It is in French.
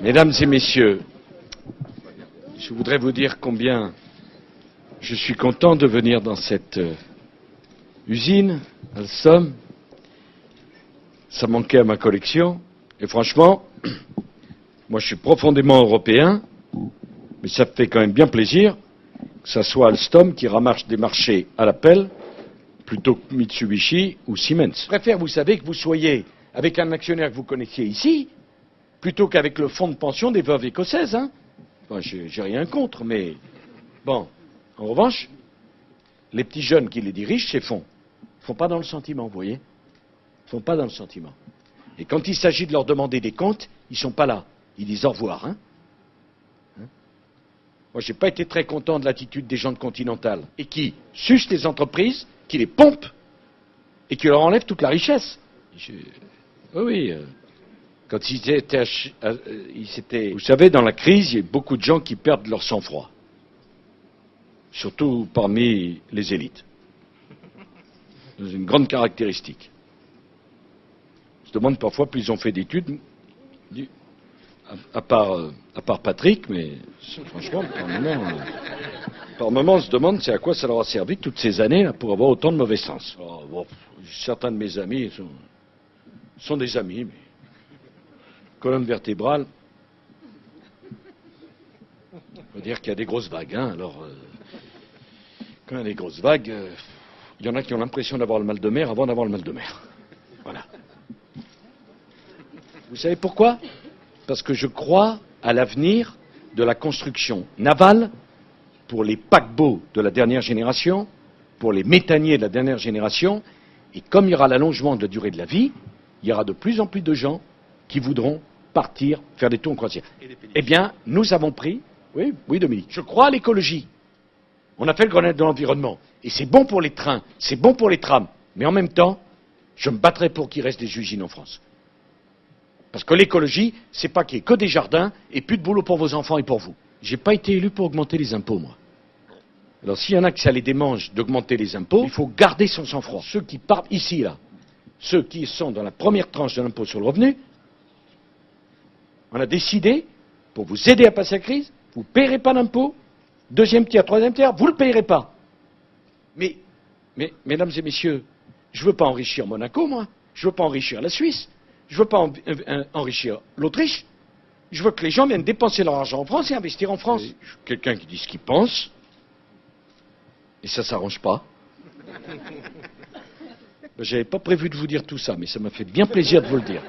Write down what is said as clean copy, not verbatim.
Mesdames et messieurs, je voudrais vous dire combien je suis content de venir dans cette usine, Alstom. Ça manquait à ma collection. Et franchement, moi je suis profondément européen, mais ça me fait quand même bien plaisir que ça soit Alstom qui ramasse des marchés à l'appel plutôt que Mitsubishi ou Siemens. Je préfère, vous savez, que vous soyez avec un actionnaire que vous connaissiez ici, plutôt qu'avec le fonds de pension des veuves écossaises. Hein. Enfin, j'ai rien contre, mais bon. En revanche, les petits jeunes qui les dirigent, ces fonds, ne font pas dans le sentiment, vous voyez. Ils ne font pas dans le sentiment. Et quand il s'agit de leur demander des comptes, ils ne sont pas là. Ils disent au revoir. Hein. Moi, je n'ai pas été très content de l'attitude des gens de Continental, et qui sucent les entreprises, qui les pompent, et qui leur enlèvent toute la richesse. Oui, quand ils étaient... Vous savez, dans la crise, il y a beaucoup de gens qui perdent leur sang-froid. Surtout parmi les élites. C'est une grande caractéristique. Je me demande parfois, plus ils ont fait d'études, à part Patrick, mais franchement, par moment, on se demande c'est à quoi ça leur a servi toutes ces années là, pour avoir autant de mauvais sens. Alors, bon, certains de mes amis sont des amis, mais colonne vertébrale, on peut dire qu'il y a des grosses vagues. Hein, alors, quand il y a des grosses vagues, il y en a qui ont l'impression d'avoir le mal de mer avant d'avoir le mal de mer. Voilà. Vous savez pourquoi? Parce que je crois à l'avenir de la construction navale pour les paquebots de la dernière génération, pour les méthaniers de la dernière génération, et comme il y aura l'allongement de la durée de la vie, il y aura de plus en plus de gens qui voudront partir faire des tours en croisière. Eh bien, nous avons pris... Oui, Dominique. Je crois à l'écologie. On a fait le Grenelle de l'environnement. Et c'est bon pour les trains, c'est bon pour les trams. Mais en même temps, je me battrai pour qu'il reste des usines en France. Parce que l'écologie, c'est pas qu'il n'y ait que des jardins et plus de boulot pour vos enfants et pour vous. J'ai pas été élu pour augmenter les impôts, moi. Alors s'il y en a qui ça les démange d'augmenter les impôts, il faut garder son sang-froid. Ceux qui partent ici, là, ceux qui sont dans la première tranche de l'impôt sur le revenu, on a décidé, pour vous aider à passer la crise, vous ne payerez pas d'impôt, deuxième tiers, troisième tiers, vous ne le payerez pas. Mais, mesdames et messieurs, je ne veux pas enrichir Monaco, moi. Je ne veux pas enrichir la Suisse. Je ne veux pas enrichir l'Autriche. Je veux que les gens viennent dépenser leur argent en France et investir en France. Quelqu'un qui dit ce qu'il pense, et ça ne s'arrange pas. Je n'avais pas prévu de vous dire tout ça, mais ça m'a fait bien plaisir de vous le dire.